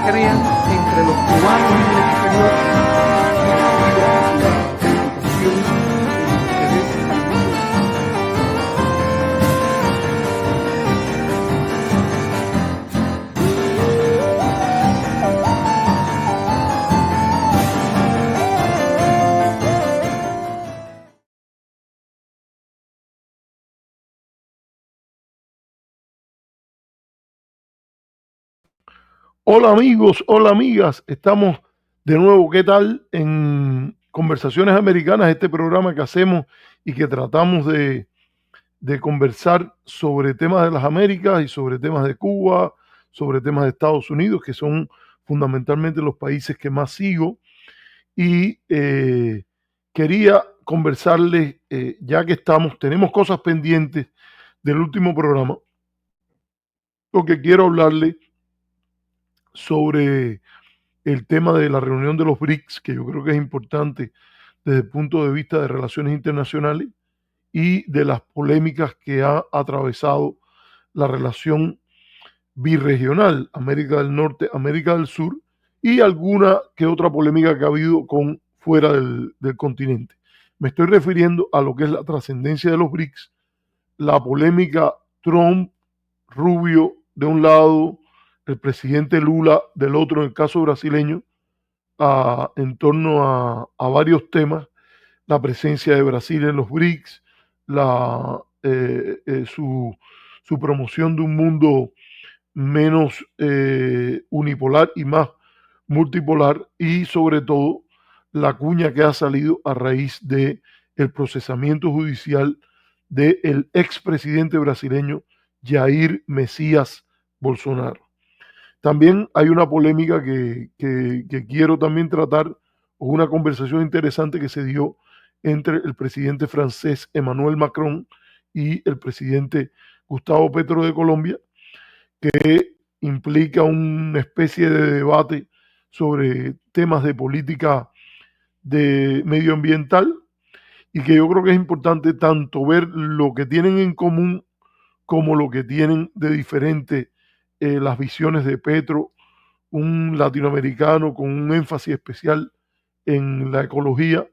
crean entre los cubanos en el exterior Hola amigos, hola amigas, estamos de nuevo, ¿qué tal? En Conversaciones Americanas, este programa que hacemos y que tratamos de conversar sobre temas de las Américas y sobre temas de Cuba, sobre temas de Estados Unidos, que son fundamentalmente los países que más sigo, y quería conversarles, ya que tenemos cosas pendientes del último programa, porque quiero hablarles sobre el tema de la reunión de los BRICS, que yo creo que es importante desde el punto de vista de relaciones internacionales y de las polémicas que ha atravesado la relación birregional, América del Norte, América del Sur, y alguna que otra polémica que ha habido con fuera del continente. Me estoy refiriendo a lo que es la trascendencia de los BRICS, la polémica Trump, Rubio de un lado, el presidente Lula del otro, en el caso brasileño, en torno a varios temas, la presencia de Brasil en los BRICS, la, su promoción de un mundo menos unipolar y más multipolar, y sobre todo la cuña que ha salido a raíz de el procesamiento judicial del expresidente brasileño Jair Mesías Bolsonaro. También hay una polémica que quiero también tratar, o una conversación interesante que se dio entre el presidente francés Emmanuel Macron y el presidente Gustavo Petro de Colombia, que implica una especie de debate sobre temas de política medioambiental, y que yo creo que es importante tanto ver lo que tienen en común como lo que tienen de diferente las visiones de Petro, un latinoamericano con un énfasis especial en la ecología,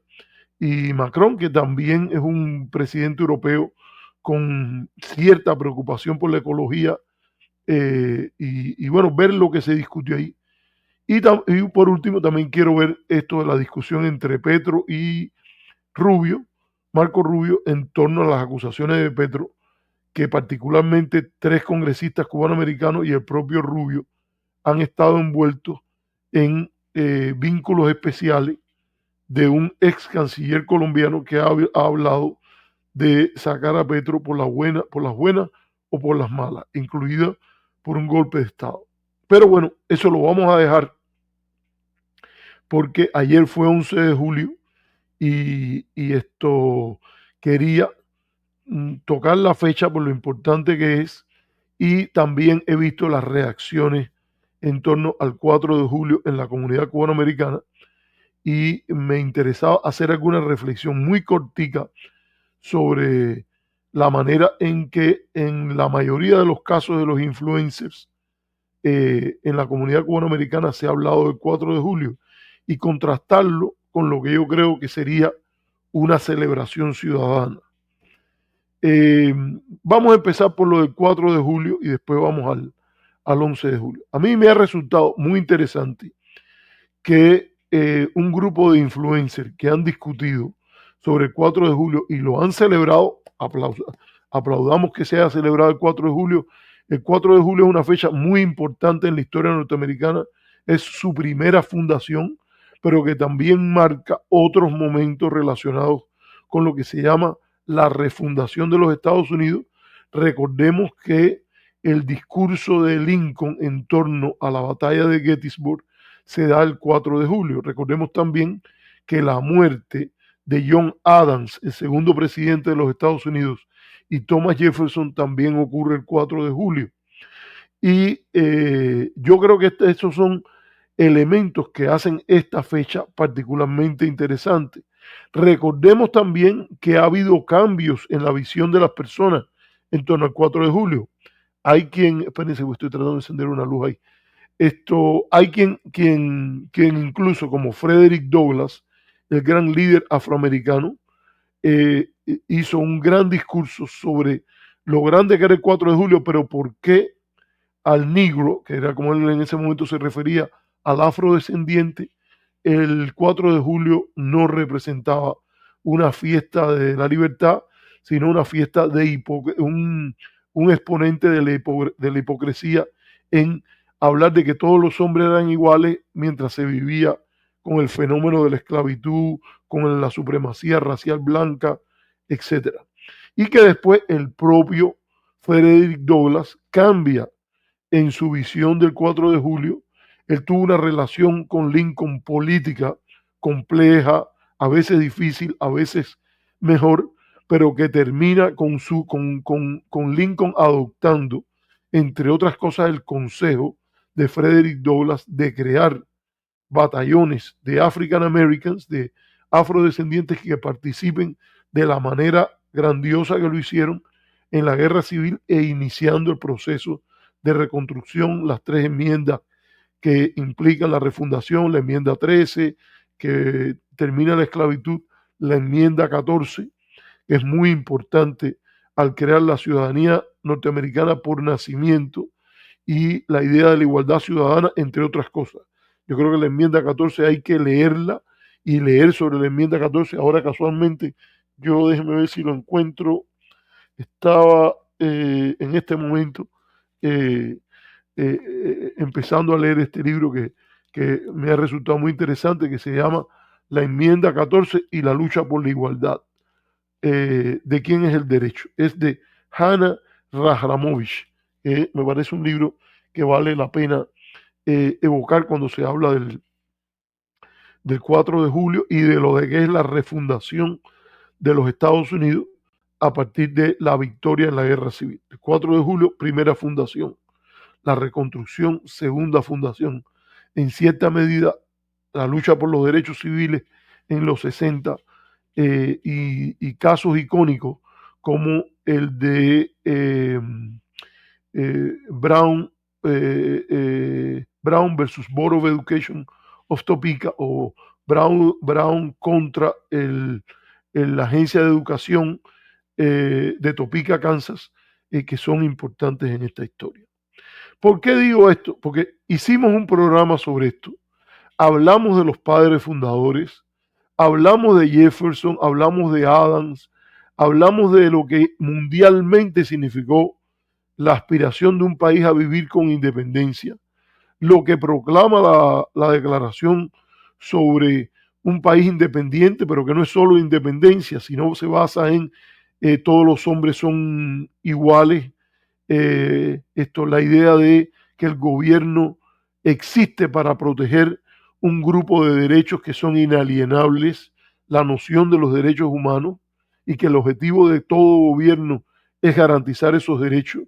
y Macron, que también es un presidente europeo con cierta preocupación por la ecología, y bueno, ver lo que se discutió ahí. Y por último, también quiero ver esto de la discusión entre Petro y Rubio, Marco Rubio, en torno a las acusaciones de Petro, que particularmente 3 congresistas cubanoamericanos y el propio Rubio han estado envueltos en vínculos especiales de un ex canciller colombiano que ha hablado de sacar a Petro por las buenas o por las malas, incluida por un golpe de Estado. Pero bueno, eso lo vamos a dejar porque ayer fue 11 de julio y esto quería tocar la fecha por lo importante que es, y también he visto las reacciones en torno al 4 de julio en la comunidad cubanoamericana, y me interesaba hacer alguna reflexión muy cortica sobre la manera en que en la mayoría de los casos de los influencers en la comunidad cubanoamericana se ha hablado del 4 de julio, y contrastarlo con lo que yo creo que sería una celebración ciudadana. Vamos a empezar por lo del 4 de julio y después vamos al 11 de julio. A mí me ha resultado muy interesante que un grupo de influencers que han discutido sobre el 4 de julio y lo han celebrado, aplaudamos que se haya celebrado el 4 de julio. El 4 de julio es una fecha muy importante en la historia norteamericana, es su primera fundación, pero que también marca otros momentos relacionados con lo que se llama la refundación de los Estados Unidos. Recordemos que el discurso de Lincoln en torno a la batalla de Gettysburg se da el 4 de julio. Recordemos también que la muerte de John Adams, el segundo presidente de los Estados Unidos, y Thomas Jefferson también ocurre el 4 de julio. Y yo creo que esos son elementos que hacen esta fecha particularmente interesante. Recordemos también que ha habido cambios en la visión de las personas en torno al 4 de julio. Hay quien, espérense, estoy tratando de encender una luz ahí. Hay quien incluso como Frederick Douglass, el gran líder afroamericano, hizo un gran discurso sobre lo grande que era el 4 de julio, pero por qué al negro, que era como él en ese momento se refería, al afrodescendiente, el 4 de julio no representaba una fiesta de la libertad, sino una fiesta de un exponente de la hipocresía en hablar de que todos los hombres eran iguales mientras se vivía con el fenómeno de la esclavitud, con la supremacía racial blanca, etcétera. Y que después el propio Frederick Douglass cambia en su visión del 4 de julio. Él tuvo una relación con Lincoln política compleja, a veces difícil, a veces mejor, pero que termina con Lincoln adoptando, entre otras cosas, el consejo de Frederick Douglass de crear batallones de African Americans, de afrodescendientes que participen de la manera grandiosa que lo hicieron en la guerra civil e iniciando el proceso de reconstrucción, las tres enmiendas que implican la refundación, la enmienda 13, que termina la esclavitud, la enmienda 14, que es muy importante al crear la ciudadanía norteamericana por nacimiento y la idea de la igualdad ciudadana, entre otras cosas. Yo creo que la enmienda 14 hay que leerla y leer sobre la enmienda 14. Ahora casualmente, yo déjeme ver si lo encuentro, estaba en este momento empezando a leer este libro que me ha resultado muy interesante, que se llama La enmienda 14 y la lucha por la igualdad. ¿De quién es el derecho? Es de Hannah Rahramovich. Me parece un libro que vale la pena evocar cuando se habla del 4 de julio y de lo de que es la refundación de los Estados Unidos a partir de la victoria en la guerra civil. El 4 de julio, primera fundación. La reconstrucción, segunda fundación. En cierta medida, la lucha por los derechos civiles en los 60 y casos icónicos como el de Brown, Brown versus Board of Education of Topeka o Brown contra la Agencia de Educación de Topeka, Kansas, que son importantes en esta historia. ¿Por qué digo esto? Porque hicimos un programa sobre esto, hablamos de los padres fundadores, hablamos de Jefferson, hablamos de Adams, hablamos de lo que mundialmente significó la aspiración de un país a vivir con independencia, lo que proclama la declaración sobre un país independiente, pero que no es solo independencia, sino se basa en todos los hombres son iguales, la idea de que el gobierno existe para proteger un grupo de derechos que son inalienables, la noción de los derechos humanos y que el objetivo de todo gobierno es garantizar esos derechos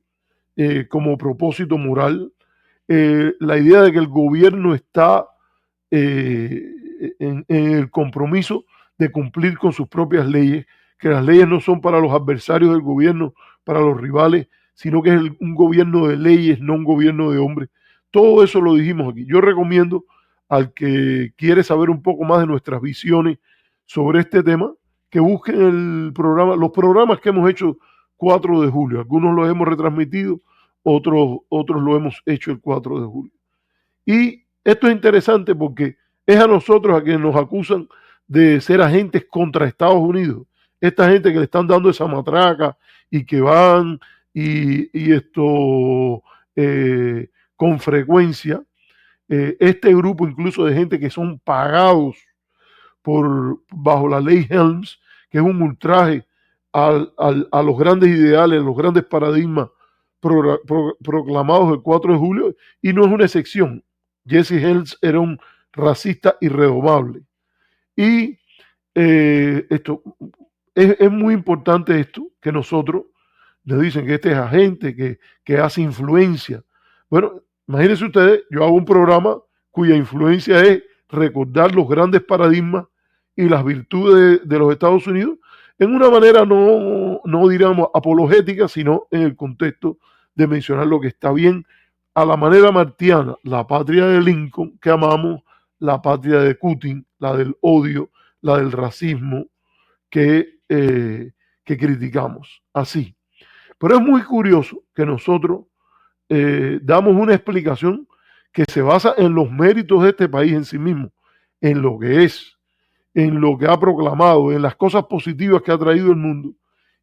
como propósito moral, la idea de que el gobierno está en el compromiso de cumplir con sus propias leyes, que las leyes no son para los adversarios del gobierno, para los rivales, sino que es un gobierno de leyes, no un gobierno de hombres. Todo eso lo dijimos aquí. Yo recomiendo al que quiere saber un poco más de nuestras visiones sobre este tema, que busquen el programa, los programas que hemos hecho 4 de julio. Algunos los hemos retransmitido, otros lo hemos hecho el 4 de julio. Y esto es interesante porque es a nosotros a quienes nos acusan de ser agentes contra Estados Unidos. Esta gente que le están dando esa matraca y que van y esto con frecuencia, este grupo incluso de gente que son pagados bajo la ley Helms, que es un ultraje a los grandes ideales, a los grandes paradigmas proclamados el 4 de julio, y no es una excepción. Jesse Helms era un racista irredomable. Y esto es muy importante esto, que nosotros nos dicen que este es agente, que hace influencia. Bueno, imagínense ustedes, yo hago un programa cuya influencia es recordar los grandes paradigmas y las virtudes de los Estados Unidos en una manera no diríamos apologética, sino en el contexto de mencionar lo que está bien a la manera martiana, la patria de Lincoln que amamos, la patria de Putin, la del odio, la del racismo que criticamos. Así. Pero es muy curioso que nosotros damos una explicación que se basa en los méritos de este país en sí mismo, en lo que es, en lo que ha proclamado, en las cosas positivas que ha traído el mundo.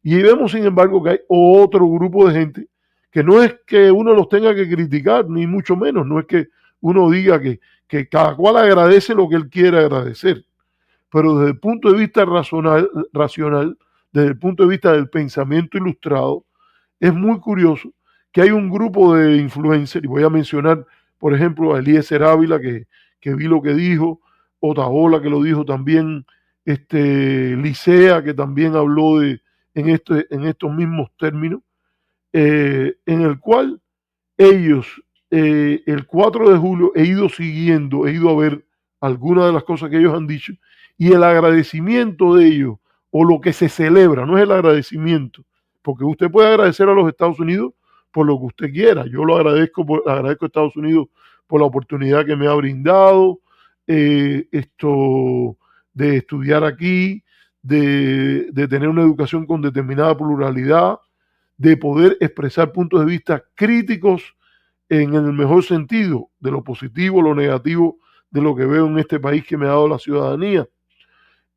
Y vemos, sin embargo, que hay otro grupo de gente que no es que uno los tenga que criticar, ni mucho menos, no es que uno diga que cada cual agradece lo que él quiere agradecer, pero desde el punto de vista racional, desde el punto de vista del pensamiento ilustrado, es muy curioso que hay un grupo de influencers, y voy a mencionar, por ejemplo, a Eliezer Ávila, que vi lo que dijo, Otaola, que lo dijo también, Licea, que también habló en estos mismos términos, en el cual ellos, el 4 de julio, he ido siguiendo, he ido a ver algunas de las cosas que ellos han dicho, y el agradecimiento de ellos, o lo que se celebra, no es el agradecimiento, porque usted puede agradecer a los Estados Unidos por lo que usted quiera. Yo lo agradezco a Estados Unidos por la oportunidad que me ha brindado, esto de estudiar aquí, de tener una educación con determinada pluralidad, de poder expresar puntos de vista críticos en el mejor sentido, de lo positivo, lo negativo, de lo que veo en este país que me ha dado la ciudadanía,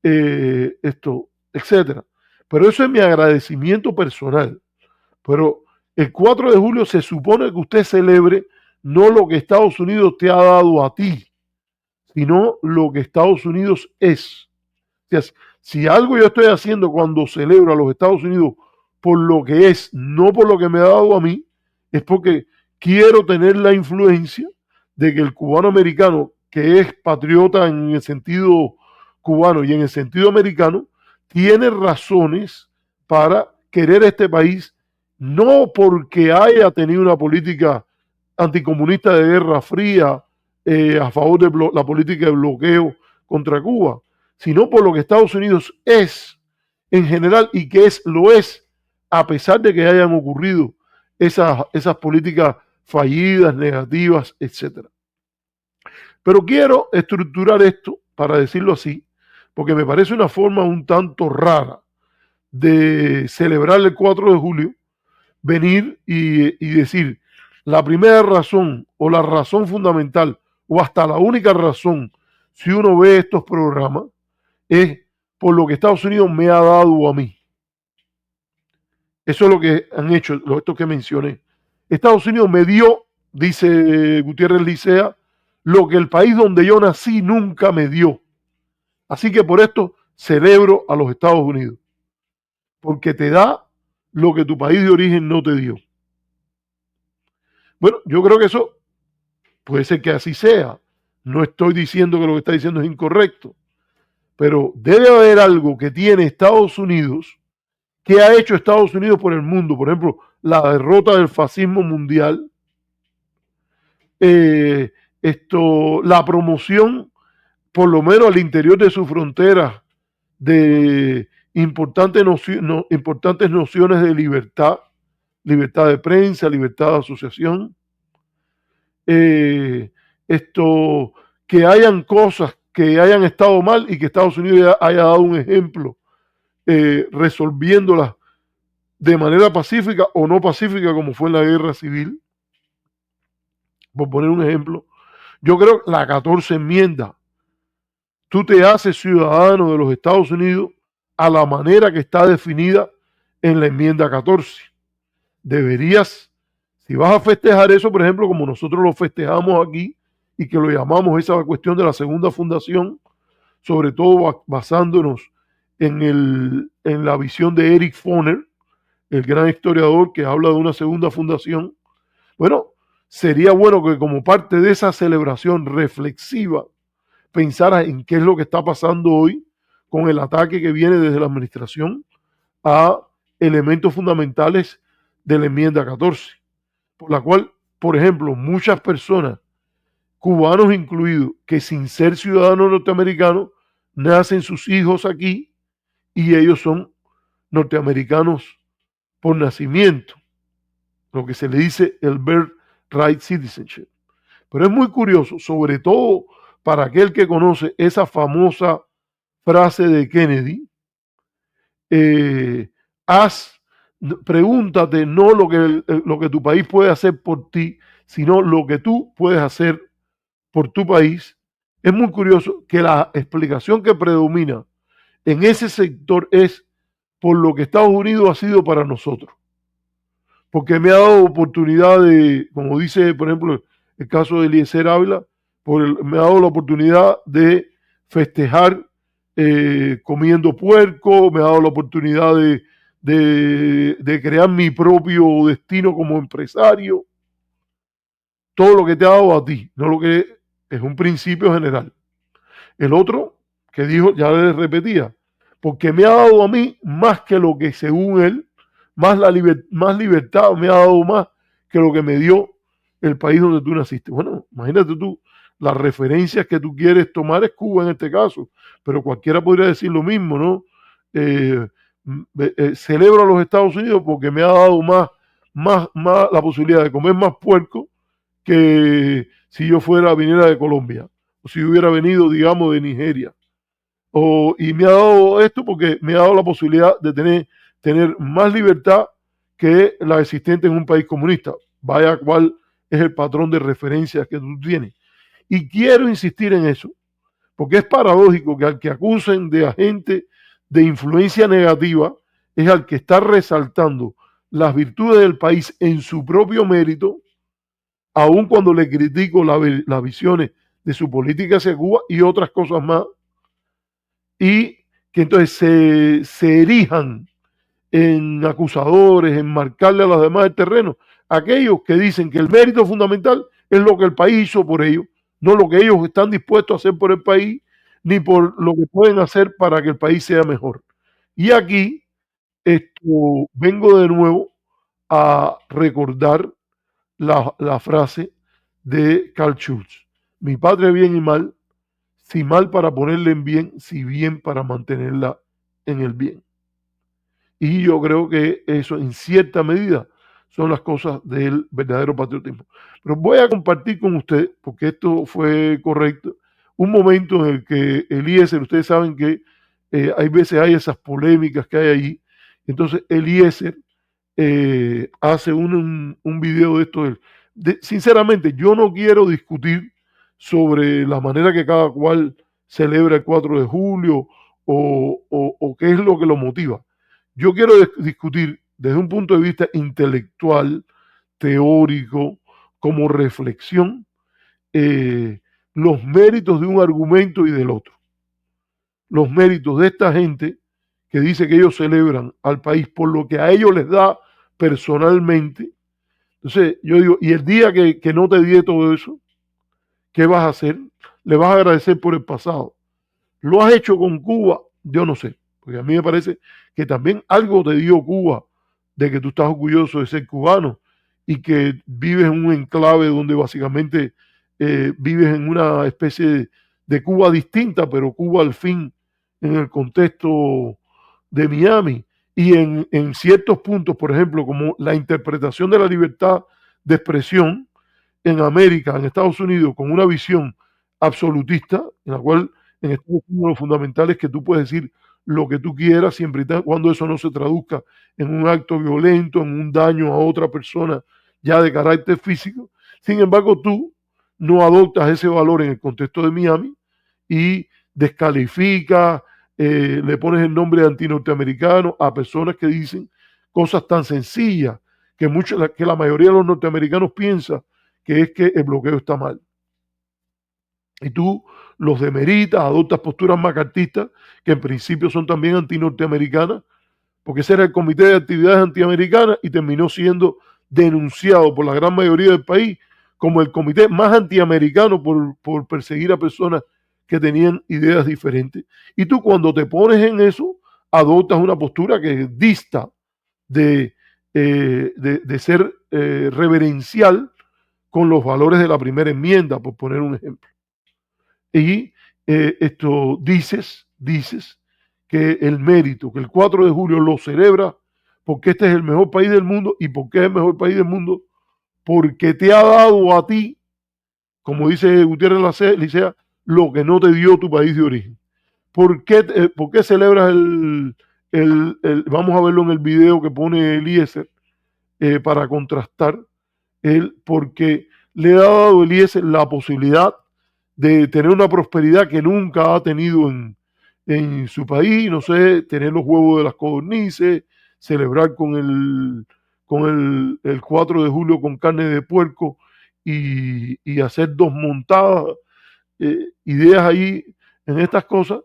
etcétera. Pero eso es mi agradecimiento personal. Pero el 4 de julio se supone que usted celebre no lo que Estados Unidos te ha dado a ti, sino lo que Estados Unidos es. O sea, si algo yo estoy haciendo cuando celebro a los Estados Unidos por lo que es, no por lo que me ha dado a mí, es porque quiero tener la influencia de que el cubano americano, que es patriota en el sentido cubano y en el sentido americano, tiene razones para querer este país, no porque haya tenido una política anticomunista de guerra fría, a favor de la política de bloqueo contra Cuba, sino por lo que Estados Unidos es en general y que lo es, a pesar de que hayan ocurrido esas políticas fallidas, negativas, etcétera. Pero quiero estructurar esto, para decirlo así, porque me parece una forma un tanto rara de celebrar el 4 de julio, venir y decir la primera razón o la razón fundamental o hasta la única razón, si uno ve estos programas, es por lo que Estados Unidos me ha dado a mí. Eso es lo que han hecho, estos que mencioné. Estados Unidos me dio, dice Gutiérrez Licea, lo que el país donde yo nací nunca me dio. Así que por esto celebro a los Estados Unidos, porque te da lo que tu país de origen no te dio. Bueno, yo creo que eso puede ser que así sea. No estoy diciendo que lo que está diciendo es incorrecto, pero debe haber algo que tiene Estados Unidos, que ha hecho Estados Unidos por el mundo. Por ejemplo, la derrota del fascismo mundial, eh, la promoción, por lo menos al interior de sus fronteras, de importantes nociones de libertad, libertad de prensa, libertad de asociación, eh, esto, que hayan cosas que hayan estado mal y que Estados Unidos haya dado un ejemplo, resolviéndolas de manera pacífica o no pacífica, como fue en la guerra civil, por poner un ejemplo. Yo creo que la 14 enmienda, tú te haces ciudadano de los Estados Unidos a la manera que está definida en la enmienda 14. Deberías, si vas a festejar eso, por ejemplo, como nosotros lo festejamos aquí y que lo llamamos esa cuestión de la segunda fundación, sobre todo basándonos en la visión de Eric Foner, el gran historiador que habla de una segunda fundación. Bueno, sería bueno que como parte de esa celebración reflexiva pensara en qué es lo que está pasando hoy con el ataque que viene desde la administración a elementos fundamentales de la enmienda 14, por la cual, por ejemplo, muchas personas, cubanos incluidos, que sin ser ciudadanos norteamericanos, nacen sus hijos aquí y ellos son norteamericanos por nacimiento, lo que se le dice el birthright citizenship. Pero es muy curioso, sobre todo para aquel que conoce esa famosa frase de Kennedy, eh, pregúntate no lo que tu país puede hacer por ti, sino lo que tú puedes hacer por tu país. Es muy curioso que la explicación que predomina en ese sector es por lo que Estados Unidos ha sido para nosotros. Porque me ha dado oportunidad de, como dice, por ejemplo, el caso de Eliezer Ávila, me ha dado la oportunidad de festejar comiendo puerco, me ha dado la oportunidad de crear mi propio destino como empresario. Todo lo que te ha dado a ti, no lo que es un principio general. El otro que dijo, ya le repetía, porque me ha dado a mí más que lo que según él, más libertad me ha dado más que lo que me dio el país donde tú naciste. Bueno, imagínate tú, las referencias que tú quieres tomar es Cuba en este caso, pero cualquiera podría decir lo mismo, ¿no? Eh, celebro a los Estados Unidos porque me ha dado más la posibilidad de comer más puerco que si yo viniera de Colombia, o si hubiera venido, digamos, de Nigeria. Y me ha dado esto porque me ha dado la posibilidad de tener más libertad que la existente en un país comunista. Vaya cuál es el patrón de referencia que tú tienes. Y quiero insistir en eso, porque es paradójico que al que acusen de agente de influencia negativa es al que está resaltando las virtudes del país en su propio mérito, aun cuando le critico las visiones de su política hacia Cuba y otras cosas más, y que entonces se erijan en acusadores, en marcarle a los demás el terreno, aquellos que dicen que el mérito fundamental es lo que el país hizo por ellos, no lo que ellos están dispuestos a hacer por el país, ni por lo que pueden hacer para que el país sea mejor. Y aquí vengo de nuevo a recordar la frase de Karl Schulz. Mi patria bien y mal, si mal para ponerla en bien, si bien para mantenerla en el bien. Y yo creo que eso en cierta medida son las cosas del verdadero patriotismo. Pero voy a compartir con usted, porque esto fue correcto, un momento en el que Eliezer, ustedes saben que hay veces hay esas polémicas que hay allí, entonces Eliezer hace un video de esto. Sinceramente, yo no quiero discutir sobre la manera que cada cual celebra el 4 de julio o qué es lo que lo motiva. Yo quiero discutir desde un punto de vista intelectual, teórico, como reflexión, los méritos de un argumento y del otro. Los méritos de esta gente que dice que ellos celebran al país por lo que a ellos les da personalmente. Entonces, yo digo, y el día que no te di todo eso, ¿qué vas a hacer? Le vas a agradecer por el pasado. ¿Lo has hecho con Cuba? Yo no sé, porque a mí me parece que también algo te dio Cuba, de que tú estás orgulloso de ser cubano y que vives en un enclave donde básicamente vives en una especie de Cuba distinta, pero Cuba al fin en el contexto de Miami y en ciertos puntos, por ejemplo, como la interpretación de la libertad de expresión en América, en Estados Unidos, con una visión absolutista, en la cual en Estados Unidos lo fundamental es que tú puedes decir lo que tú quieras, siempre y cuando eso no se traduzca en un acto violento, en un daño a otra persona ya de carácter físico. Sin embargo, tú no adoptas ese valor en el contexto de Miami y descalificas, le pones el nombre de antinorteamericano a personas que dicen cosas tan sencillas que la mayoría de los norteamericanos piensa que es que el bloqueo está mal. Y tú los demeritas, adoptas posturas macartistas, que en principio son también antinorteamericanas, porque ese era el Comité de Actividades Antiamericanas y terminó siendo denunciado por la gran mayoría del país como el comité más antiamericano por perseguir a personas que tenían ideas diferentes. Y tú cuando te pones en eso, adoptas una postura que dista de ser reverencial con los valores de la primera enmienda, por poner un ejemplo. Y dices que el mérito, que el 4 de julio lo celebra porque este es el mejor país del mundo. ¿Y por qué es el mejor país del mundo? Porque te ha dado a ti, como dice Gutiérrez Licea, lo que no te dio tu país de origen. ¿Por qué celebras vamos a verlo en el video que pone Eliezer para contrastar, porque le ha dado Eliezer la posibilidad de tener una prosperidad que nunca ha tenido en su país, no sé, tener los huevos de las codornices, celebrar con el 4 de julio con carne de puerco y hacer dos montadas, ideas ahí en estas cosas,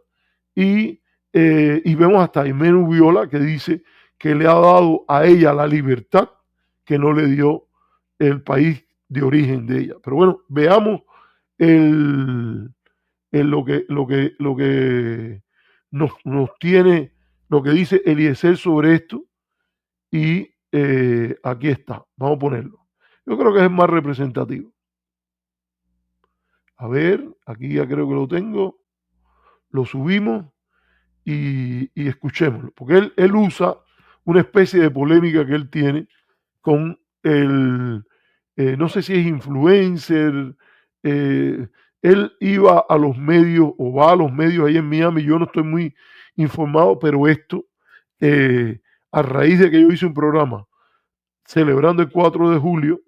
y vemos hasta Imenu Viola que dice que le ha dado a ella la libertad que no le dio el país de origen de ella. Pero bueno, veamos lo que nos tiene, lo que dice Eliezer sobre esto. Y aquí está, vamos a ponerlo. Yo creo que es el más representativo. A ver, aquí ya creo que lo tengo. Lo subimos y escuchémoslo. Porque él usa una especie de polémica que él tiene con no sé si es influencer, eh, él iba a los medios o va a los medios ahí en Miami, yo no estoy muy informado, pero esto, a raíz de que yo hice un programa celebrando el 4 de julio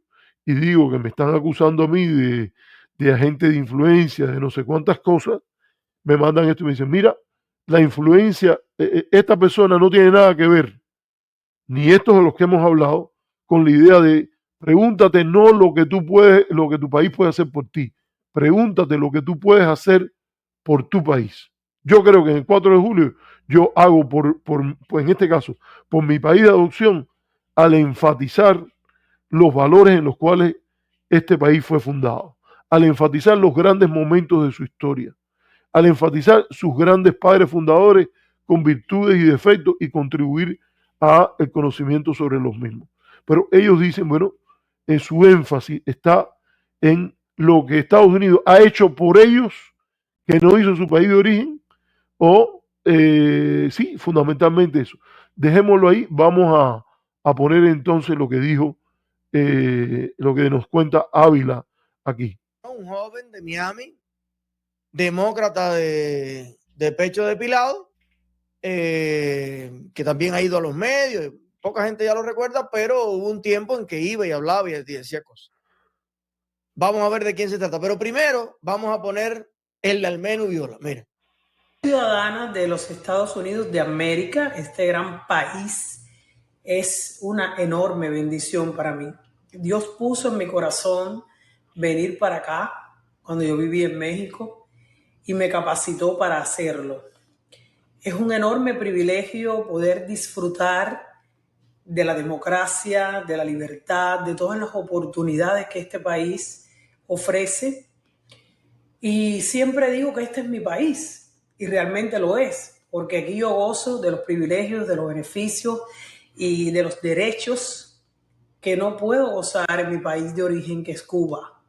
y digo que me están acusando a mí de agente de influencia, de no sé cuántas cosas, me mandan esto y me dicen, mira, la influencia, esta persona no tiene nada que ver, ni estos de los que hemos hablado, con la idea de pregúntate no lo que tú puedes, lo que tu país puede hacer por ti, pregúntate lo que tú puedes hacer por tu país. Yo creo que en el 4 de julio yo hago pues en este caso, por mi país de adopción, al enfatizar los valores en los cuales este país fue fundado, al enfatizar los grandes momentos de su historia, al enfatizar sus grandes padres fundadores con virtudes y defectos y contribuir a el conocimiento sobre los mismos. Pero ellos dicen, bueno, su énfasis está en lo que Estados Unidos ha hecho por ellos, que no hizo su país de origen, o sí, fundamentalmente eso. Dejémoslo ahí, vamos a poner entonces lo que dijo, lo que nos cuenta Ávila aquí. Un joven de Miami, demócrata de pecho depilado, que también ha ido a los medios, poca gente ya lo recuerda, pero hubo un tiempo en que iba y hablaba y decía cosas. Vamos a ver de quién se trata, pero primero vamos a poner el de Almenú Viola. Mira. Ciudadana de los Estados Unidos de América, este gran país es una enorme bendición para mí. Dios puso en mi corazón venir para acá cuando yo viví en México y me capacitó para hacerlo. Es un enorme privilegio poder disfrutar de la democracia, de la libertad, de todas las oportunidades que este país ofrece. Y siempre digo que este es mi país, y realmente lo es, porque aquí yo gozo de los privilegios, de los beneficios y de los derechos que no puedo gozar en mi país de origen, que es Cuba.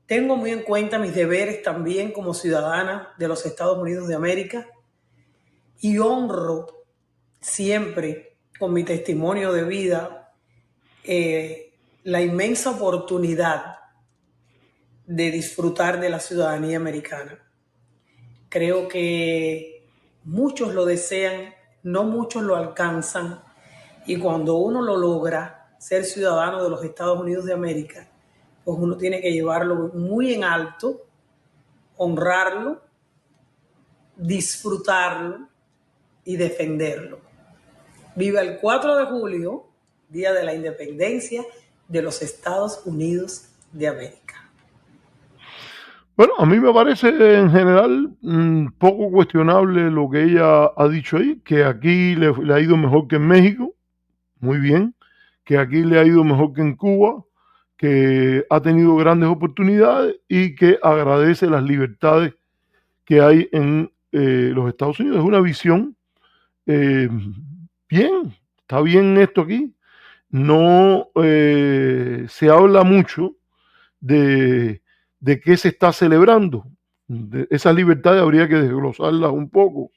Tengo muy en cuenta mis deberes también como ciudadana de los Estados Unidos de América y honro siempre con mi testimonio de vida la inmensa oportunidad de disfrutar de la ciudadanía americana. Creo que muchos lo desean, no muchos lo alcanzan, y cuando uno lo logra, ser ciudadano de los Estados Unidos de América, pues uno tiene que llevarlo muy en alto, honrarlo, disfrutarlo y defenderlo. Viva el 4 de julio, Día de la Independencia de los Estados Unidos de América. Bueno, a mí me parece en general poco cuestionable lo que ella ha dicho ahí, que aquí le ha ido mejor que en México, muy bien, que aquí le ha ido mejor que en Cuba, que ha tenido grandes oportunidades y que agradece las libertades que hay en los Estados Unidos. Es una visión bien, está bien esto aquí. No se habla mucho de qué se está celebrando. Esas libertades habría que desglosarlas un poco.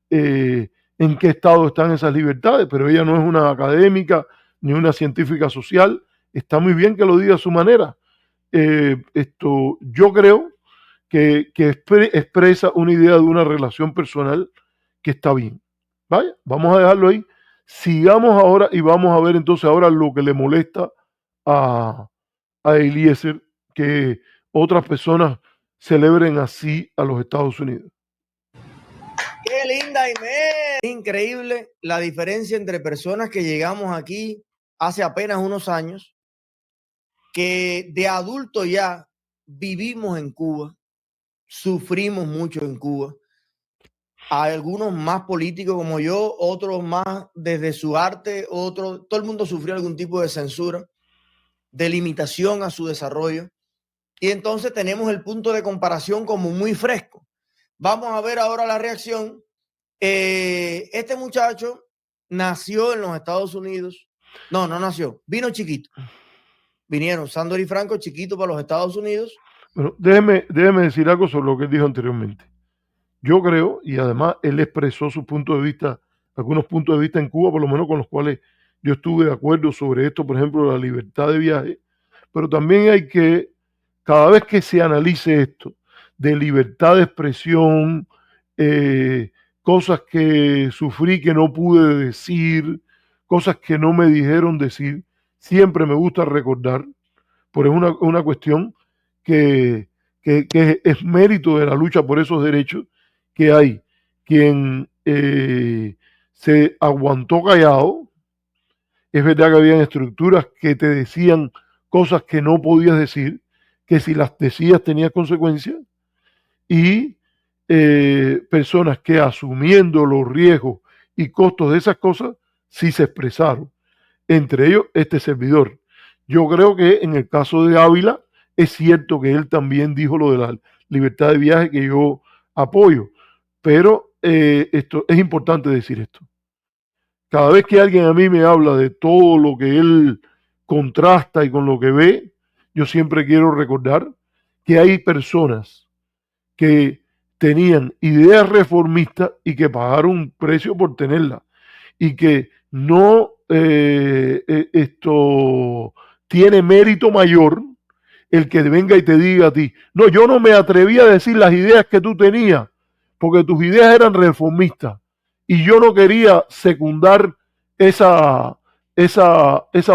En qué estado están esas libertades, pero ella no es una académica ni una científica social. Está muy bien que lo diga a su manera. Yo creo que expresa una idea de una relación personal que está bien. Vaya, vamos a dejarlo ahí. Sigamos ahora y vamos a ver entonces ahora lo que le molesta a Eliezer, que otras personas celebren así a los Estados Unidos. Qué linda Inés. Increíble la diferencia entre personas que llegamos aquí hace apenas unos años, que de adulto ya vivimos en Cuba, sufrimos mucho en Cuba, Hay algunos más políticos como yo, otros más desde su arte, otros, todo el mundo sufrió algún tipo de censura, de limitación a su desarrollo. Y entonces tenemos el punto de comparación como muy fresco. Vamos a ver ahora la reacción. Este muchacho nació en los Estados Unidos. No nació, vino chiquito. Vinieron Sandor y Franco chiquito para los Estados Unidos. Bueno, déjeme decir algo sobre lo que él dijo anteriormente. Yo creo, y además él expresó su punto de vista, algunos puntos de vista en Cuba, por lo menos con los cuales yo estuve de acuerdo sobre esto, por ejemplo, la libertad de viaje, pero también hay que, cada vez que se analice esto, de libertad de expresión, cosas que sufrí que no pude decir, cosas que no me dijeron decir, siempre me gusta recordar, porque es una cuestión que es mérito de la lucha por esos derechos, que hay quien se aguantó callado. Es verdad que habían estructuras que te decían cosas que no podías decir, que si las decías tenías consecuencias, y personas que asumiendo los riesgos y costos de esas cosas, sí se expresaron. Entre ellos, este servidor. Yo creo que en el caso de Ávila, es cierto que él también dijo lo de la libertad de viaje, que yo apoyo, pero esto es importante decir esto. Cada vez que alguien a mí me habla de todo lo que él contrasta y con lo que ve, yo siempre quiero recordar que hay personas que tenían ideas reformistas y que pagaron un precio por tenerlas, y que no esto tiene mérito mayor el que venga y te diga a ti, no, yo no me atreví a decir las ideas que tú tenías, porque tus ideas eran reformistas, y yo no quería secundar esa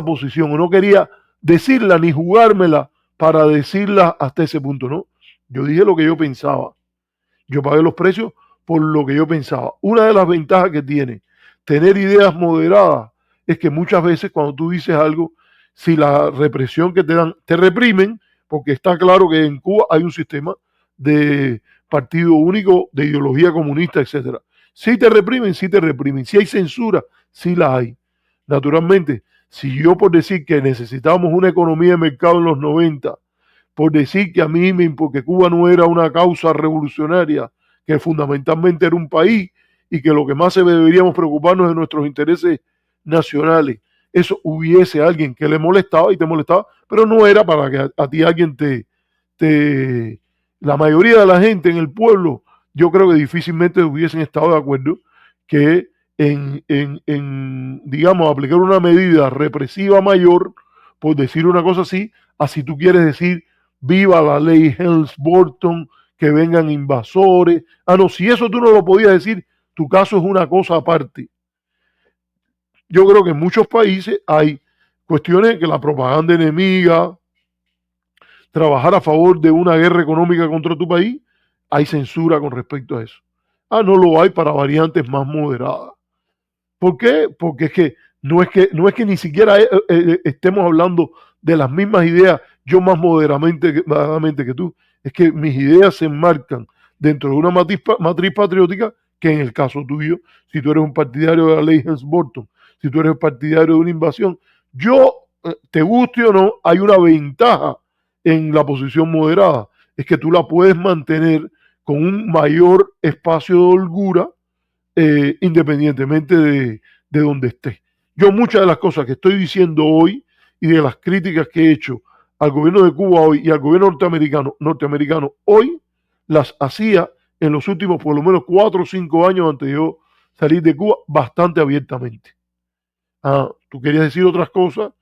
posición, o no quería decirla ni jugármela para decirla hasta ese punto, ¿no? Yo dije lo que yo pensaba. Yo pagué los precios por lo que yo pensaba. Una de las ventajas que tiene tener ideas moderadas es que muchas veces cuando tú dices algo, si la represión que te dan, te reprimen, porque está claro que en Cuba hay un sistema de partido único, de ideología comunista, etcétera. Si te reprimen, sí te reprimen. Si hay censura, sí la hay. Naturalmente, si yo por decir que necesitábamos una economía de mercado en los 90, por decir que a mí, porque Cuba no era una causa revolucionaria, que fundamentalmente era un país y que lo que más deberíamos preocuparnos de nuestros intereses nacionales, eso hubiese alguien que le molestaba y te molestaba, pero no era para que a ti alguien la mayoría de la gente en el pueblo, yo creo que difícilmente hubiesen estado de acuerdo que digamos, aplicar una medida represiva mayor, por decir una cosa así, así tú quieres decir, viva la ley Helms-Burton, que vengan invasores. Ah, no, si eso tú no lo podías decir, tu caso es una cosa aparte. Yo creo que en muchos países hay cuestiones que la propaganda enemiga, trabajar a favor de una guerra económica contra tu país, hay censura con respecto a eso. Ah, no lo hay para variantes más moderadas. ¿Por qué? Porque no es que ni siquiera estemos hablando de las mismas ideas, yo más moderadamente que tú. Es que mis ideas se enmarcan dentro de una matriz patriótica, que en el caso tuyo, si tú eres un partidario de la ley Helms-Burton, si tú eres partidario de una invasión, te guste o no, hay una ventaja en la posición moderada, es que tú la puedes mantener con un mayor espacio de holgura, independientemente de donde esté. Yo muchas de las cosas que estoy diciendo hoy y de las críticas que he hecho al gobierno de Cuba hoy y al gobierno norteamericano hoy, las hacía en los últimos por lo menos 4 o 5 años antes de yo salir de Cuba bastante abiertamente. Tú querías decir otras cosas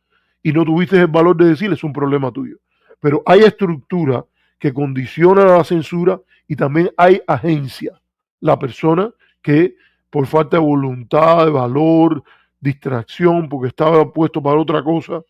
y no tuviste el valor de decir, es un problema tuyo. Pero hay estructura que condiciona la censura y también hay agencia. La persona que por falta de voluntad, de valor, distracción, porque estaba puesto para otra cosa,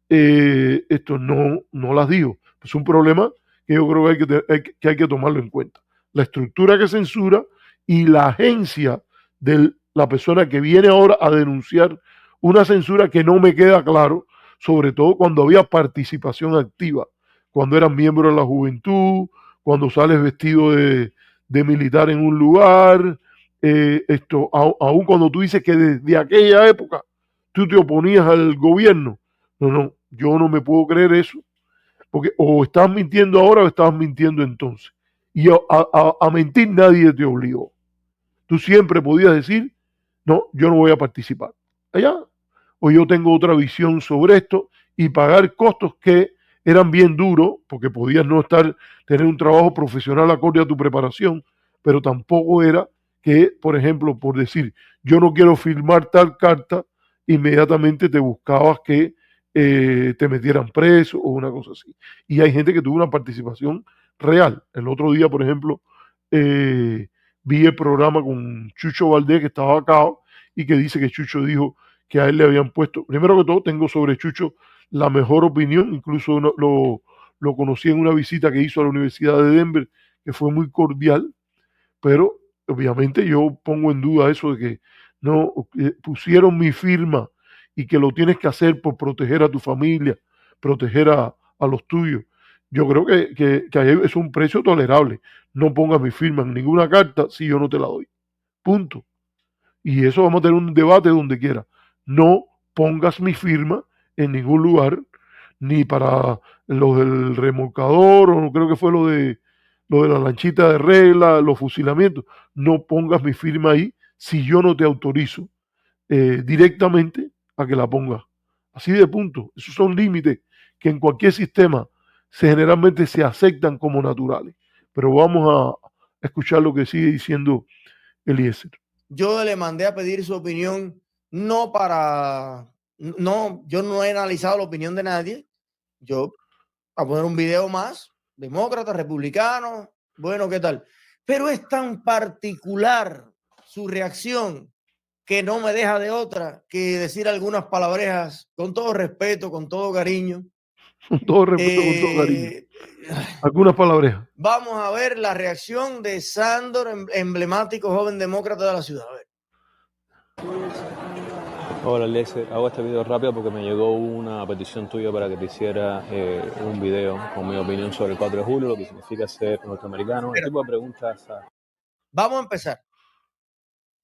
esto no las digo. Es un problema que yo creo que hay que tomarlo en cuenta. La estructura que censura y la agencia de la persona que viene ahora a denunciar una censura que no me queda claro, sobre todo cuando había participación activa, cuando eras miembro de la juventud, cuando sales vestido de militar en un lugar, aun cuando tú dices que desde aquella época tú te oponías al gobierno. No, yo no me puedo creer eso, porque o estás mintiendo ahora o estabas mintiendo entonces. Y a mentir nadie te obligó. Tú siempre podías decir, no, yo no voy a participar. Allá, o yo tengo otra visión sobre esto y pagar costos que eran bien duros, porque podías no tener un trabajo profesional acorde a tu preparación, pero tampoco era que, por ejemplo, por decir, yo no quiero firmar tal carta, inmediatamente te buscabas que te metieran preso o una cosa así. Y hay gente que tuvo una participación real. El otro día, por ejemplo, vi el programa con Chucho Valdés, que estaba acá, y que dice que Chucho dijo que a él le habían puesto, primero que todo, tengo sobre Chucho la mejor opinión, incluso lo conocí en una visita que hizo a la Universidad de Denver, que fue muy cordial, pero obviamente yo pongo en duda eso de que no pusieron mi firma y que lo tienes que hacer por proteger a tu familia, proteger a los tuyos. Yo creo que ahí es un precio tolerable. No pongas mi firma en ninguna carta si yo no te la doy. Punto. Y eso vamos a tener un debate donde quiera. No pongas mi firma en ningún lugar, ni para lo del remolcador, o creo que fue lo de la lanchita de regla, los fusilamientos. No pongas mi firma ahí si yo no te autorizo directamente a que la pongas. Así de punto. Esos son límites que en cualquier sistema generalmente se aceptan como naturales. Pero vamos a escuchar lo que sigue diciendo Eliezer. Yo le mandé a pedir su opinión, yo no he analizado la opinión de nadie. Yo, a poner un video más, demócrata, republicano, bueno, ¿qué tal? Pero es tan particular su reacción que no me deja de otra que decir algunas palabrejas con todo respeto, con todo cariño. Con todo respeto, con todo cariño. Algunas palabrejas. Vamos a ver la reacción de Sandor, emblemático joven demócrata de la ciudad. A ver. Hola Eliezer, hago este video rápido porque me llegó una petición tuya para que te hiciera un video con mi opinión sobre el 4 de julio, lo que significa ser norteamericano, un tipo de preguntas. Vamos a empezar.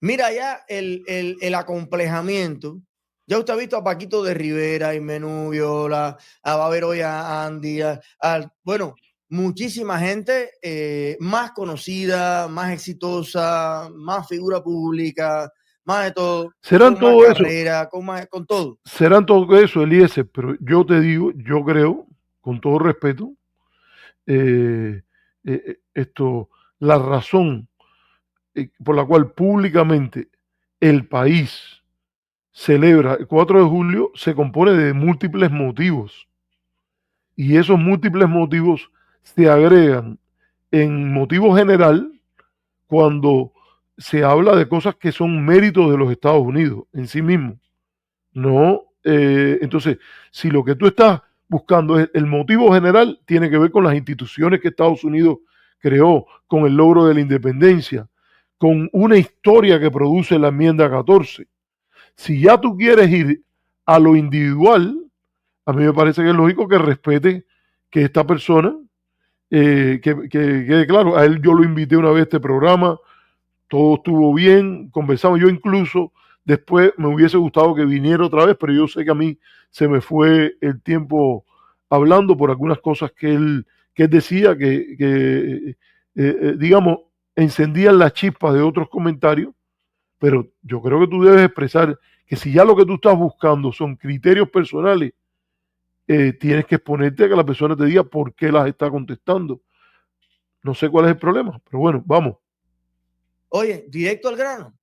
Mira ya el acomplejamiento. Ya usted ha visto a Paquito de Rivera, y Menú Viola, va a ver hoy a Andy, bueno, muchísima gente más conocida, más exitosa, más figura pública, más de todo. Serán con todo más eso. Carrera, con todo. Serán todo eso, Eliezer, pero yo te digo, yo creo, con todo respeto, la razón por la cual públicamente el país celebra el 4 de julio se compone de múltiples motivos. Y esos múltiples motivos se agregan en motivo general cuando se habla de cosas que son méritos de los Estados Unidos en sí mismos. No, entonces, si lo que tú estás buscando es el motivo general, tiene que ver con las instituciones que Estados Unidos creó, con el logro de la independencia, con una historia que produce la enmienda 14. Si ya tú quieres ir a lo individual, a mí me parece que es lógico que respete que esta persona, que claro, a él yo lo invité una vez a este programa, todo estuvo bien, conversamos, yo incluso después me hubiese gustado que viniera otra vez, pero yo sé que a mí se me fue el tiempo hablando por algunas cosas que él decía digamos, encendían las chispas de otros comentarios, pero yo creo que tú debes expresar que si ya lo que tú estás buscando son criterios personales, tienes que exponerte a que la persona te diga por qué las está contestando. No sé cuál es el problema, pero bueno, vamos. Oye, directo al grano.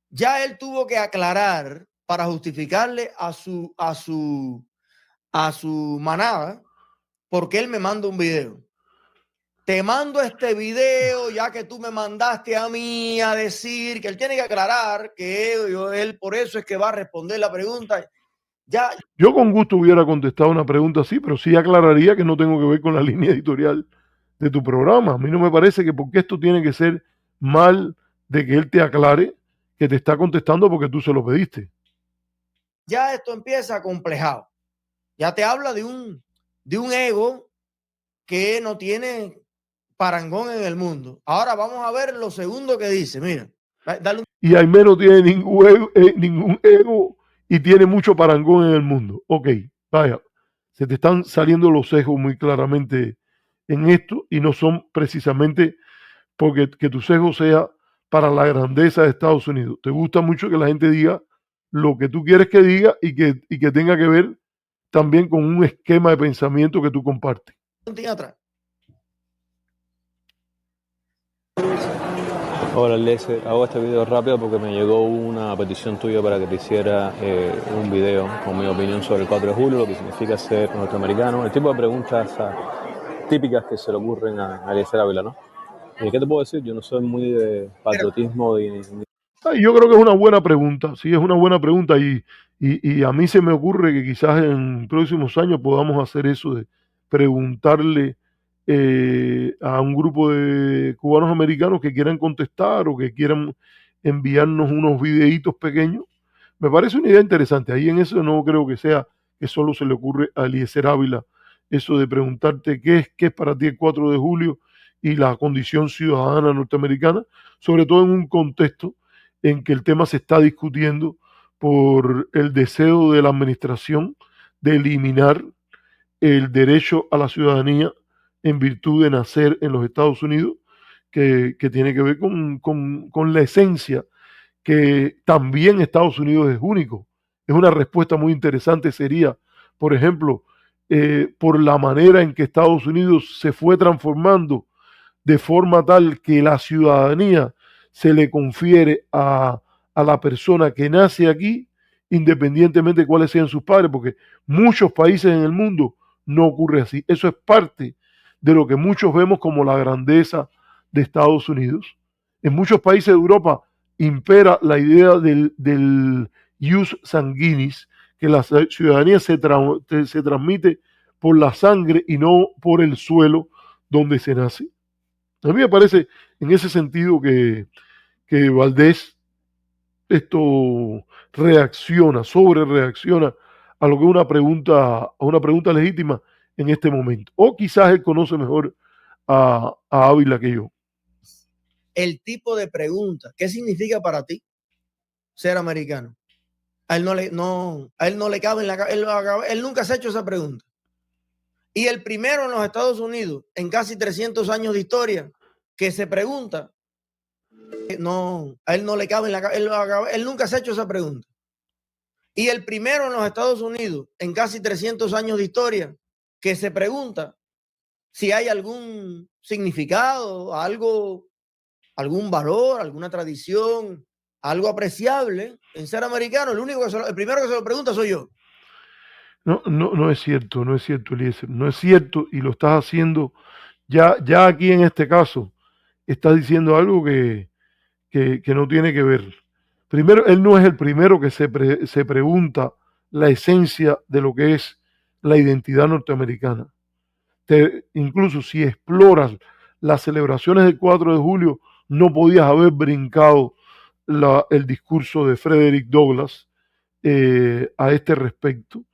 Ya él tuvo que aclarar para justificarle a su manada porque él me manda un video. Te mando este video ya que tú me mandaste a mí a decir que él tiene que aclarar que él por eso es que va a responder la pregunta. Ya. Yo con gusto hubiera contestado una pregunta así, pero sí aclararía que no tengo que ver con la línea editorial de tu programa. A mí no me parece que porque esto tiene que ser mal de que él te aclare que te está contestando porque tú se lo pediste. Ya esto empieza complejado. Ya te habla de un ego que no tiene parangón en el mundo. Ahora vamos a ver lo segundo que dice. Mira, dale un... Y Jaime no tiene ningún ego y tiene mucho parangón en el mundo. Ok, vaya, se te están saliendo los sesgos muy claramente en esto y no son precisamente porque que tu sesgo sea para la grandeza de Estados Unidos. Te gusta mucho que la gente diga lo que tú quieres que diga y que tenga que ver también con un esquema de pensamiento que tú compartes. atrás. Hola, Lese. Hago este video rápido porque me llegó una petición tuya para que te hiciera un video con mi opinión sobre el 4 de julio, lo que significa ser norteamericano, el tipo de preguntas típicas que se le ocurren a Eliezer Ávila, ¿no? ¿Qué te puedo decir? Yo no soy muy de patriotismo Yo creo que es una buena pregunta, sí, es una buena pregunta y a mí se me ocurre que quizás en próximos años podamos hacer eso de preguntarle a un grupo de cubanos americanos que quieran contestar o que quieran enviarnos unos videitos pequeños. Me parece una idea interesante. Ahí en eso no creo que sea que solo se le ocurre a Eliezer Ávila eso de preguntarte qué es para ti el 4 de julio y la condición ciudadana norteamericana, sobre todo en un contexto en que el tema se está discutiendo por el deseo de la administración de eliminar el derecho a la ciudadanía en virtud de nacer en los Estados Unidos, que tiene que ver con la esencia que también Estados Unidos es único. Es una respuesta muy interesante, sería, por ejemplo, por la manera en que Estados Unidos se fue transformando de forma tal que la ciudadanía se le confiere a la persona que nace aquí, independientemente de cuáles sean sus padres, porque muchos países en el mundo no ocurre así. Eso es parte de lo que muchos vemos como la grandeza de Estados Unidos. En muchos países de Europa impera la idea del ius sanguinis, que la ciudadanía se transmite por la sangre y no por el suelo donde se nace. A mí me parece en ese sentido que Valdés esto sobre reacciona a lo que es a una pregunta legítima en este momento. O quizás él conoce mejor a Ávila que yo. El tipo de pregunta, ¿qué significa para ti ser americano? A él no le cabe en la cabeza, él nunca se ha hecho esa pregunta. Y el primero en los Estados Unidos, en casi 300 años de historia, que se pregunta, a él no le cabe en la cabeza, él nunca se ha hecho esa pregunta. Y el primero en los Estados Unidos, en casi 300 años de historia, que se pregunta si hay algún significado, algún valor, alguna tradición, algo apreciable en ser americano, el primero que se lo pregunta soy yo. No es cierto, Eliezer, no es cierto y lo estás haciendo ya aquí en este caso, estás diciendo algo que no tiene que ver. Primero, él no es el primero que se pregunta la esencia de lo que es la identidad norteamericana. Incluso si exploras las celebraciones del 4 de julio, no podías haber brincado el discurso de Frederick Douglass a este respecto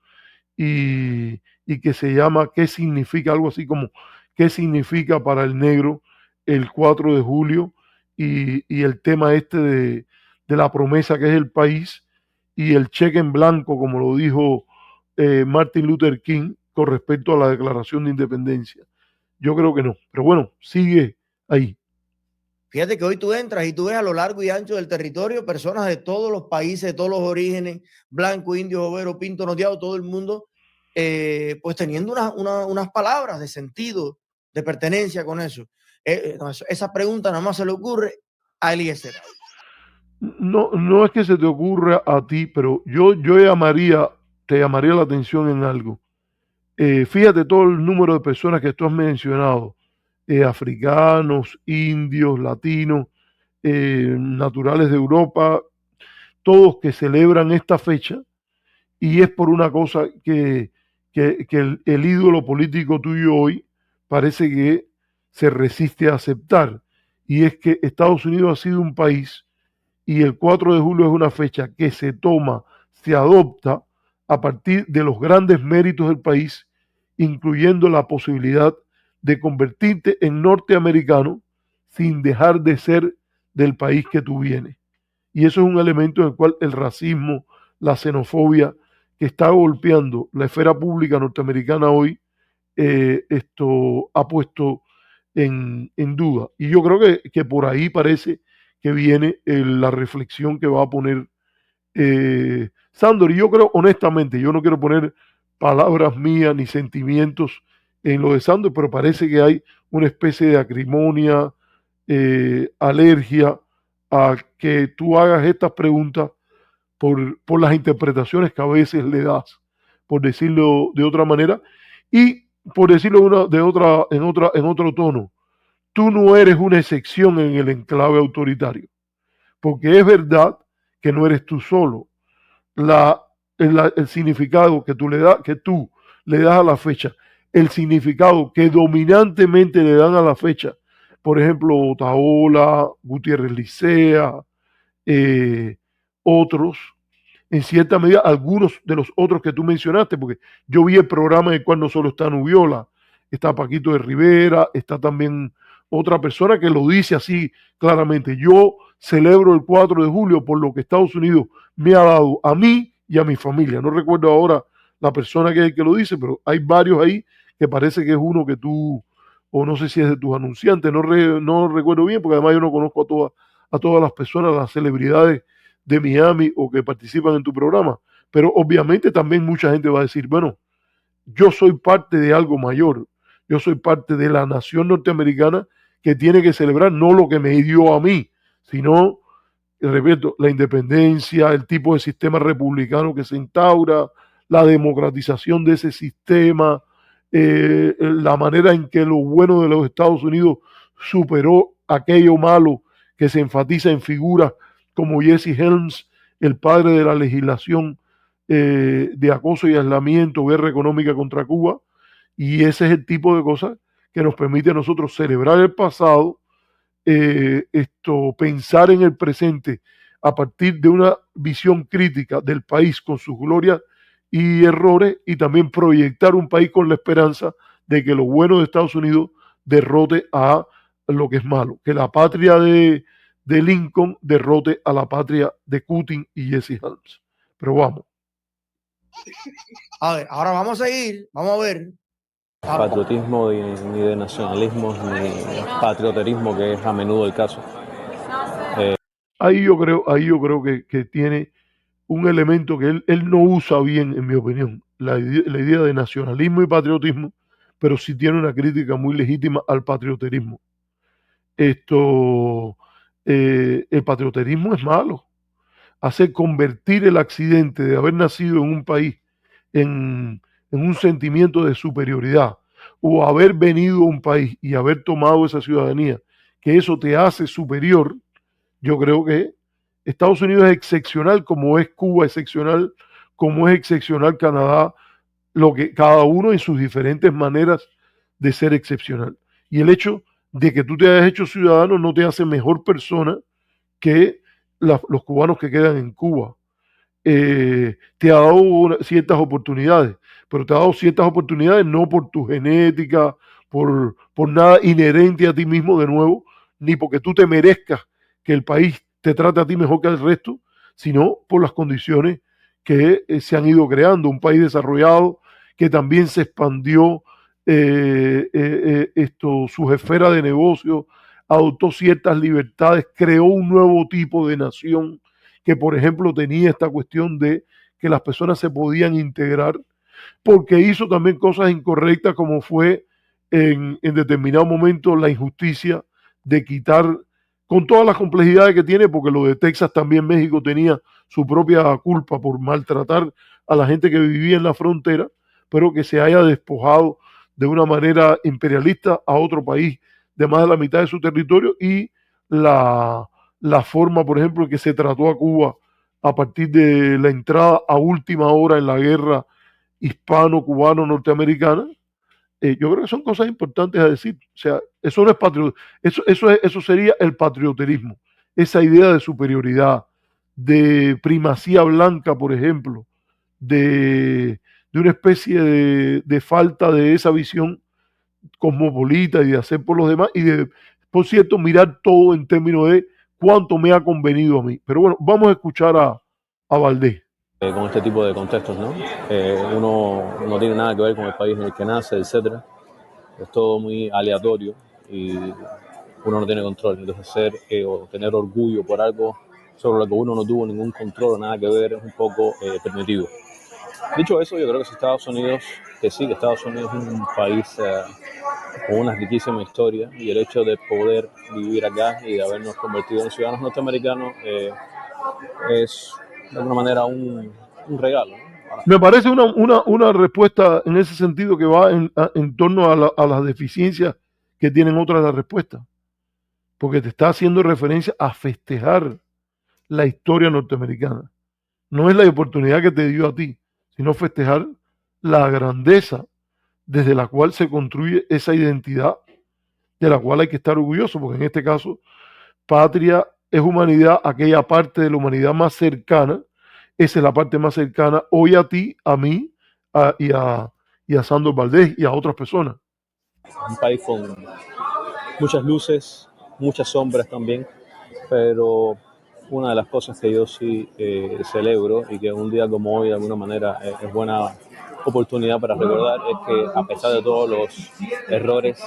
y que se llama ¿qué significa? Algo así como ¿qué significa para el negro el 4 de julio? Y el tema este de la promesa que es el país y el cheque en blanco, como lo dijo Martin Luther King con respecto a la Declaración de Independencia. Yo creo que no, pero bueno, sigue ahí. Fíjate que hoy tú entras y tú ves a lo largo y ancho del territorio personas de todos los países, de todos los orígenes, blanco, indio, overo, pinto, norteado, todo el mundo, pues teniendo unas palabras de sentido, de pertenencia con eso. Esa pregunta nada más se le ocurre a Eliezer. No es que se te ocurra a ti, pero yo te llamaría la atención en algo. Fíjate todo el número de personas que tú has mencionado, africanos, indios, latinos, naturales de Europa, todos que celebran esta fecha, y es por una cosa que el ídolo político tuyo hoy parece que se resiste a aceptar, y es que Estados Unidos ha sido un país y el 4 de julio es una fecha que se toma, se adopta a partir de los grandes méritos del país, incluyendo la posibilidad de convertirte en norteamericano sin dejar de ser del país que tú vienes. Y eso es un elemento en el cual el racismo, la xenofobia que está golpeando la esfera pública norteamericana hoy, esto ha puesto en duda. Y yo creo que por ahí parece que viene la reflexión que va a poner Sandor. Y yo creo, honestamente, yo no quiero poner palabras mías ni sentimientos en lo de Sandor, pero parece que hay una especie de acrimonia, alergia a que tú hagas estas preguntas por las interpretaciones que a veces le das, por decirlo de otra manera, y por decirlo en otro tono. Tú no eres una excepción en el enclave autoritario, porque es verdad que no eres tú solo. El significado que tú le das a la fecha, el significado que dominantemente le dan a la fecha, por ejemplo, Otaola, Gutiérrez Licea, eh, otros, en cierta medida, algunos de los otros que tú mencionaste, porque yo vi el programa en el cual no solo está Nubiola, está Paquito de Rivera, está también otra persona que lo dice así claramente. Yo celebro el 4 de julio por lo que Estados Unidos me ha dado a mí y a mi familia. No recuerdo ahora la persona que es el que lo dice, pero hay varios ahí que parece que es uno que tú, o no sé si es de tus anunciantes, no recuerdo bien, porque además yo no conozco a todas las personas, las celebridades de Miami o que participan en tu programa. Pero obviamente también mucha gente va a decir, bueno, yo soy parte de algo mayor, yo soy parte de la nación norteamericana que tiene que celebrar no lo que me dio a mí, sino, repito, la independencia, el tipo de sistema republicano que se instaura, la democratización de ese sistema, la manera en que lo bueno de los Estados Unidos superó aquello malo que se enfatiza en figuras como Jesse Helms, el padre de la legislación de acoso y aislamiento, guerra económica contra Cuba, y ese es el tipo de cosas que nos permite a nosotros celebrar el pasado, pensar en el presente a partir de una visión crítica del país con sus glorias y errores, y también proyectar un país con la esperanza de que lo bueno de Estados Unidos derrote a lo que es malo, que la patria de Lincoln derrote a la patria de Putin y Jesse Helms. Pero vamos. A ver, ahora vamos a seguir, vamos a ver. Patriotismo ni de nacionalismo ni patrioterismo, que es a menudo el caso. Ahí yo creo que tiene un elemento que él no usa bien, en mi opinión, la idea de nacionalismo y patriotismo, pero sí tiene una crítica muy legítima al patrioterismo. El patrioterismo es malo. Hace convertir el accidente de haber nacido en un país en un sentimiento de superioridad, o haber venido a un país y haber tomado esa ciudadanía, que eso te hace superior. Yo creo que Estados Unidos es excepcional, como es Cuba excepcional, como es excepcional Canadá, lo que cada uno en sus diferentes maneras de ser excepcional. Y el hecho de que tú te hayas hecho ciudadano no te hace mejor persona que los cubanos que quedan en Cuba. Te ha dado ciertas oportunidades, pero te ha dado ciertas oportunidades no por tu genética, por nada inherente a ti mismo de nuevo, ni porque tú te merezcas que el país te trate a ti mejor que al resto, sino por las condiciones que se han ido creando. Un país desarrollado que también se expandió sus esferas de negocio, adoptó ciertas libertades, creó un nuevo tipo de nación que, por ejemplo, tenía esta cuestión de que las personas se podían integrar, porque hizo también cosas incorrectas, como fue en determinado momento la injusticia de quitar, con todas las complejidades que tiene, porque lo de Texas también México tenía su propia culpa por maltratar a la gente que vivía en la frontera, pero que se haya despojado de una manera imperialista a otro país de más de la mitad de su territorio, y la forma, por ejemplo, en que se trató a Cuba a partir de la entrada a última hora en la guerra hispano-cubano-norteamericana. Yo creo que son cosas importantes a decir. O sea, eso no es eso sería el patrioterismo, esa idea de superioridad, de primacía blanca, por ejemplo, de una especie de falta de esa visión cosmopolita y de hacer por los demás y de, por cierto, mirar todo en términos de cuánto me ha convenido a mí. Pero bueno, vamos a escuchar a Valdés. Con este tipo de contextos, ¿no? Uno no tiene nada que ver con el país en el que nace, etcétera. Es todo muy aleatorio y uno no tiene control. Entonces o tener orgullo por algo sobre lo que uno no tuvo ningún control o nada que ver es un poco primitivo. Dicho eso, yo creo que Estados Unidos es un país con una riquísima historia y el hecho de poder vivir acá y de habernos convertido en ciudadanos norteamericanos es de alguna manera un regalo, ¿no? Me parece una respuesta en ese sentido que va en torno a las deficiencias que tienen otras las respuestas, porque te está haciendo referencia a festejar la historia norteamericana. No es la oportunidad que te dio a ti, sino festejar la grandeza desde la cual se construye esa identidad de la cual hay que estar orgulloso, porque en este caso, patria es humanidad, aquella parte de la humanidad más cercana, esa es la parte más cercana hoy a ti, a mí y a Sandro Valdés y a otras personas. Un país con muchas luces, muchas sombras también, pero una de las cosas que yo sí celebro y que un día como hoy de alguna manera es buena oportunidad para recordar es que a pesar de todos los errores,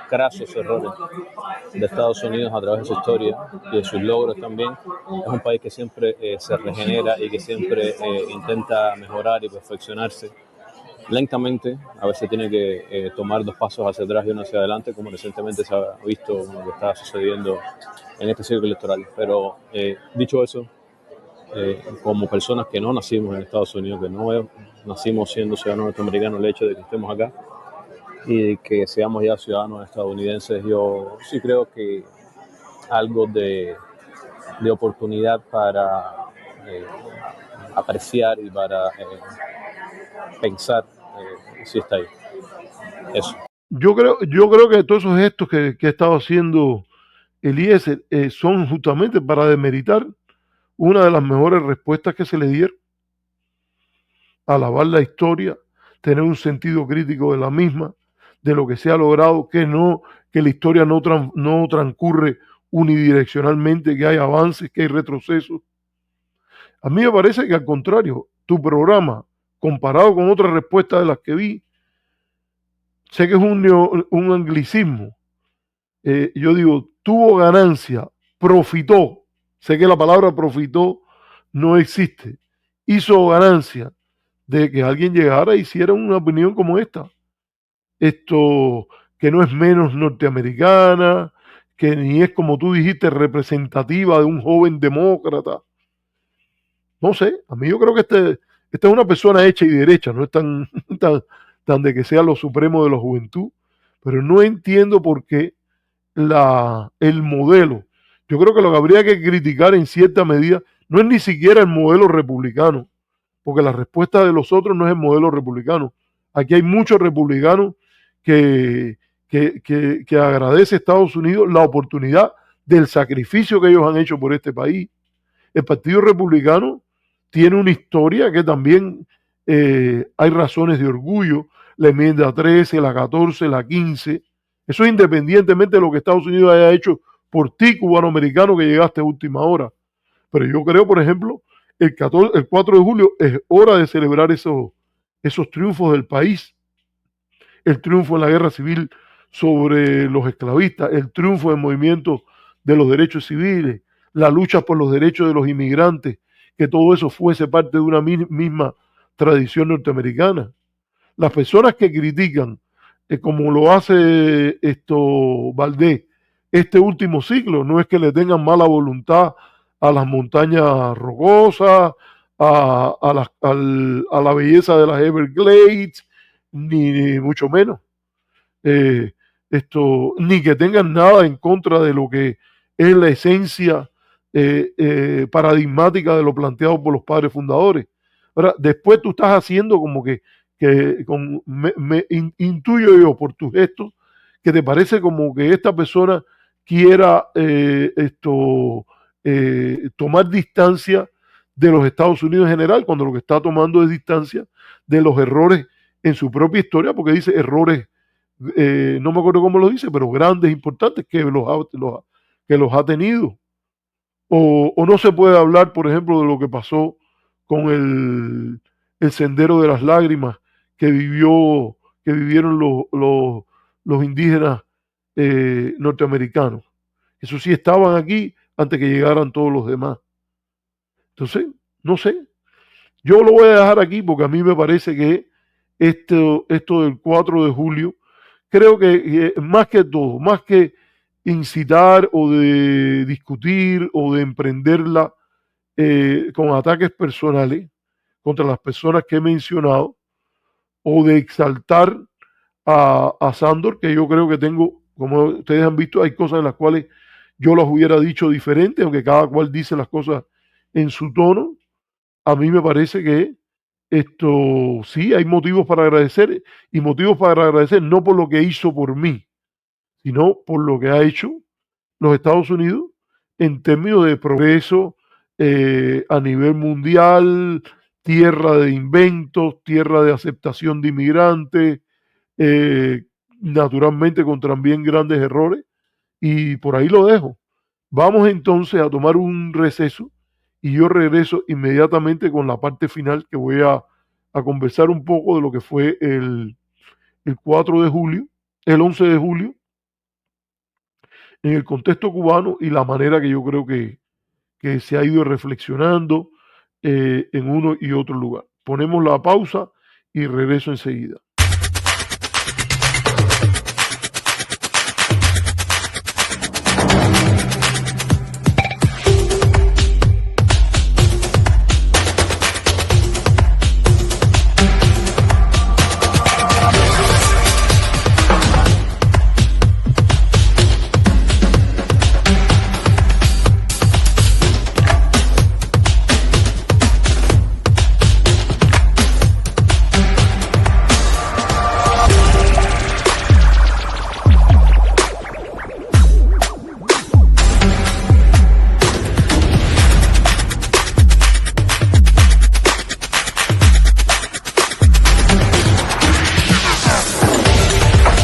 crasos errores de Estados Unidos a través de su historia y de sus logros también, es un país que siempre se regenera y que siempre intenta mejorar y perfeccionarse. Lentamente, a veces tiene que tomar 2 pasos hacia atrás y uno hacia adelante, como recientemente se ha visto con lo que está sucediendo en este ciclo electoral. Pero dicho eso, como personas que no nacimos en Estados Unidos, que no nacimos siendo ciudadanos norteamericanos, el hecho de que estemos acá y de que seamos ya ciudadanos estadounidenses, yo sí creo que algo de oportunidad para apreciar y para pensar si está ahí. Eso. Yo creo que todos esos gestos que ha estado haciendo Eliezer son justamente para demeritar una de las mejores respuestas que se le dieron. Alabar la historia, tener un sentido crítico de la misma, de lo que se ha logrado, que la historia no transcurre unidireccionalmente, que hay avances, que hay retrocesos. A mí me parece que al contrario, tu programa, comparado con otras respuestas de las que vi, sé que es un anglicismo. Yo digo, tuvo ganancia, profitó. Sé que la palabra profitó no existe. Hizo ganancia de que alguien llegara e hiciera una opinión como esta. Esto que no es menos norteamericana, que ni es, como tú dijiste, representativa de un joven demócrata. No sé, a mí yo creo que esta es una persona hecha y derecha, no es tan de que sea lo supremo de la juventud, pero no entiendo por qué el modelo. Yo creo que lo que habría que criticar en cierta medida no es ni siquiera el modelo republicano, porque la respuesta de los otros no es el modelo republicano. Aquí hay muchos republicanos que agradece a Estados Unidos la oportunidad del sacrificio que ellos han hecho por este país. El Partido Republicano tiene una historia que también hay razones de orgullo, la enmienda 13, la 14, la 15, eso es independientemente de lo que Estados Unidos haya hecho por ti, cubano-americano, que llegaste a última hora. Pero yo creo, por ejemplo, el 4 de julio es hora de celebrar esos triunfos del país. El triunfo en la guerra civil sobre los esclavistas, el triunfo del movimiento de los derechos civiles, la lucha por los derechos de los inmigrantes, que todo eso fuese parte de una misma tradición norteamericana. Las personas que critican, como lo hace Valdés, este último ciclo, no es que le tengan mala voluntad a las montañas rocosas, a la belleza de las Everglades, ni mucho menos. Ni que tengan nada en contra de lo que es la esencia paradigmática de lo planteado por los padres fundadores. Ahora, después tú estás haciendo como que intuyo yo por tus gestos que te parece como que esta persona quiera tomar distancia de los Estados Unidos en general, cuando lo que está tomando es distancia de los errores en su propia historia, porque dice errores no me acuerdo cómo lo dice, pero grandes, importantes, que los ha tenido. O no se puede hablar, por ejemplo, de lo que pasó con el Sendero de las Lágrimas que vivieron los indígenas norteamericanos. Eso sí, estaban aquí antes que llegaran todos los demás. Entonces, no sé. Yo lo voy a dejar aquí porque a mí me parece que esto del 4 de julio, creo que más que todo, más que incitar o de discutir o de emprenderla con ataques personales contra las personas que he mencionado, o de exaltar a Sándor, que yo creo que tengo, como ustedes han visto, hay cosas en las cuales yo las hubiera dicho diferente, aunque cada cual dice las cosas en su tono. A mí me parece que esto sí, hay motivos para agradecer, y motivos para agradecer no por lo que hizo por mí, sino por lo que ha hecho los Estados Unidos en términos de progreso a nivel mundial, tierra de inventos, tierra de aceptación de inmigrantes, eh, naturalmente con también grandes errores, y por ahí lo dejo. Vamos entonces a tomar un receso y yo regreso inmediatamente con la parte final, que voy a conversar un poco de lo que fue el 4 de julio, el 11 de julio, en el contexto cubano y la manera que yo creo que se ha ido reflexionando en uno y otro lugar. Ponemos la pausa y regreso enseguida.